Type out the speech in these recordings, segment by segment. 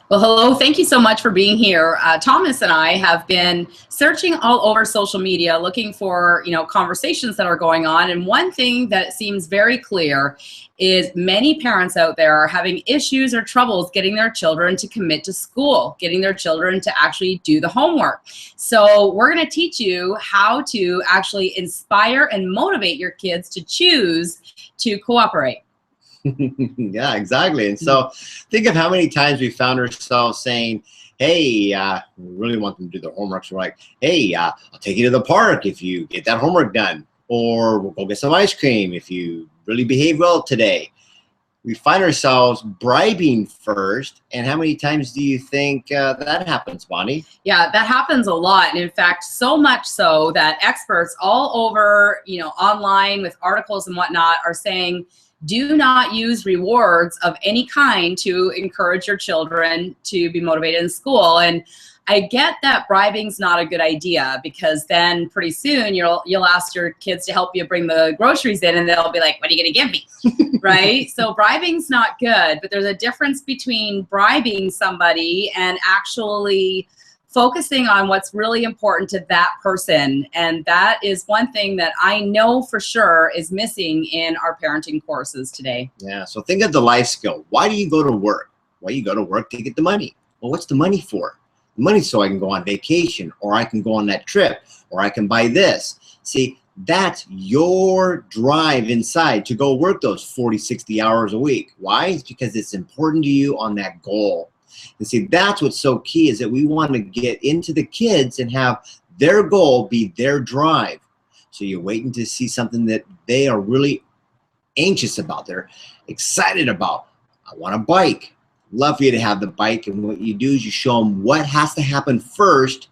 Well, hello. Thank you so much for being here. Thomas and I have been searching all over social media looking for, conversations that are going on. And one thing that seems very clear is many parents out there are having issues or troubles getting their children to commit to school, getting their children to actually do the homework. So we're going to teach you how to actually inspire and motivate your kids to choose to cooperate. Yeah, exactly. And so think of how many times we found ourselves saying, hey, we really want them to do their homework. So we're like, hey, I'll take you to the park if you get that homework done. Or we'll go get some ice cream if you really behave well today. We find ourselves bribing first. And how many times do you think that happens, Bonnie? Yeah, that happens a lot. And in fact, so much so that experts all over, online with articles and whatnot are saying, do not use rewards of any kind to encourage your children to be motivated in school. And I get that bribing's not a good idea, because then pretty soon you'll ask your kids to help you bring the groceries in and they'll be like, what are you going to give me? Right? So bribing's not good, but there's a difference between bribing somebody and actually focusing on what's really important to that person. And that is one thing that I know for sure is missing in our parenting courses today. Yeah, so think of the life skill. Why do you go to work? Well, you go to work to get the money. Well, what's the money for? The money's so I can go on vacation, or I can go on that trip, or I can buy this. See, that's your drive inside to go work those 40, 60 hours a week. Why? It's because it's important to you on that goal. And see, that's what's so key, is that we want to get into the kids and have their goal be their drive. So you're waiting to see something that they are really anxious about, they're excited about. I want a bike. Love for you to have the bike. And what you do is you show them what has to happen first.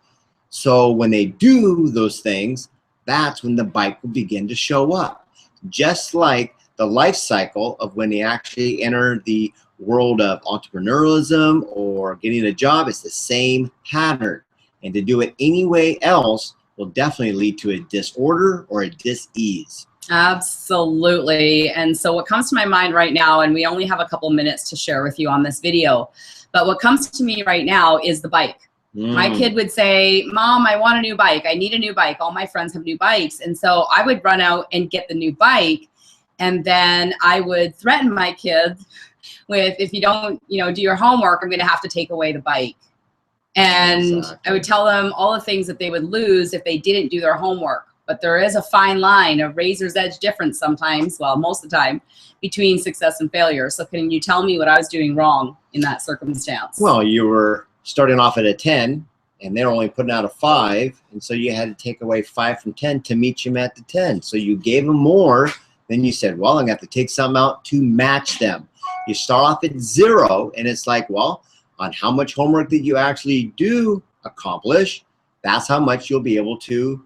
So when they do those things, that's when the bike will begin to show up. Just like the life cycle of when they actually enter the world of entrepreneurialism or getting a job, is the same pattern. And to do it any way else will definitely lead to a disorder or a dis-ease. Absolutely. And so what comes to my mind right now, and we only have a couple minutes to share with you on this video, but what comes to me right now is the bike. My kid would say, Mom, I want a new bike. I need a new bike. All my friends have new bikes. And so I would run out and get the new bike. And then I would threaten my kids with, if you don't, do your homework, I'm going to have to take away the bike. And exactly. I would tell them all the things that they would lose if they didn't do their homework. But there is a fine line, a razor's edge difference sometimes, well, most of the time, between success and failure. So can you tell me what I was doing wrong in that circumstance? Well, you were starting off at a 10, and they're only putting out a 5. And so you had to take away 5 from 10 to meet them at the 10. So you gave them more. Then you said, well, I'm going to have to take something out to match them. You start off at 0, and it's like, well, on how much homework did you actually do accomplish, that's how much you'll be able to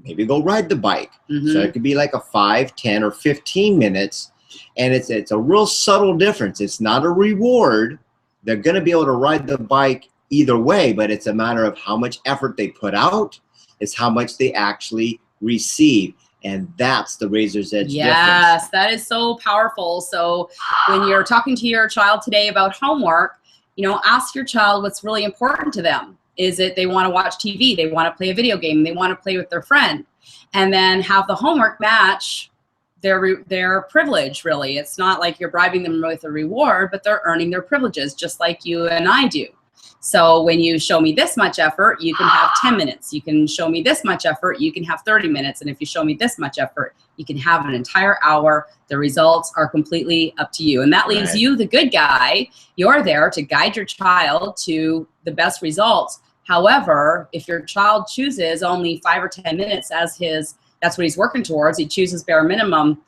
maybe go ride the bike. So it could be like a 5, 10, or 15 minutes. And it's a real subtle difference. It's not a reward. They're going to be able to ride the bike either way, but it's a matter of how much effort they put out. It's how much they actually receive. And that's the razor's edge difference. Yes, that is so powerful. So when you're talking to your child today about homework, ask your child what's really important to them. Is it they want to watch TV, they want to play a video game, they want to play with their friend, and then have the homework match their privilege, really. It's not like you're bribing them with a reward, but they're earning their privileges just like you and I do. So when you show me this much effort, you can have 10 minutes. You can show me this much effort, you can have 30 minutes. And if you show me this much effort, you can have an entire hour. The results are completely up to you. And that leaves you, the good guy. You're there to guide your child to the best results. However, if your child chooses only 5 or 10 minutes as that's what he's working towards, he chooses bare minimum,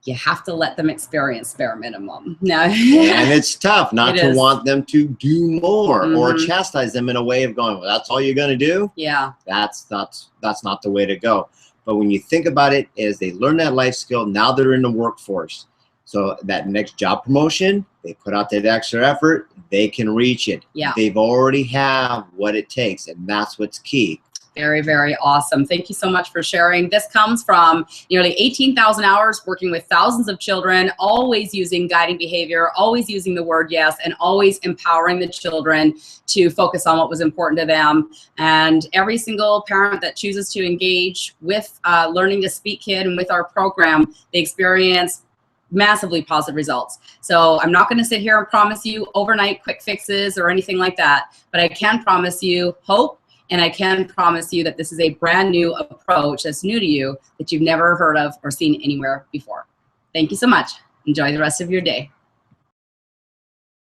you have to let them experience bare minimum. Now, and it's tough not to want them to do more or chastise them in a way of going, well, that's all you're going to do? Yeah. That's not the way to go. But when you think about it, as they learn that life skill, now they're in the workforce. So that next job promotion, they put out that extra effort, they can reach it. Yeah. They've already have what it takes, and that's what's key. Very, very awesome. Thank you so much for sharing. This comes from nearly 18,000 hours working with thousands of children, always using guiding behavior, always using the word yes, and always empowering the children to focus on what was important to them. And every single parent that chooses to engage with Learning to Speak Kid and with our program, they experience massively positive results. So I'm not going to sit here and promise you overnight quick fixes or anything like that, but I can promise you hope. And I can promise you that this is a brand new approach that's new to you that you've never heard of or seen anywhere before. Thank you so much. Enjoy the rest of your day.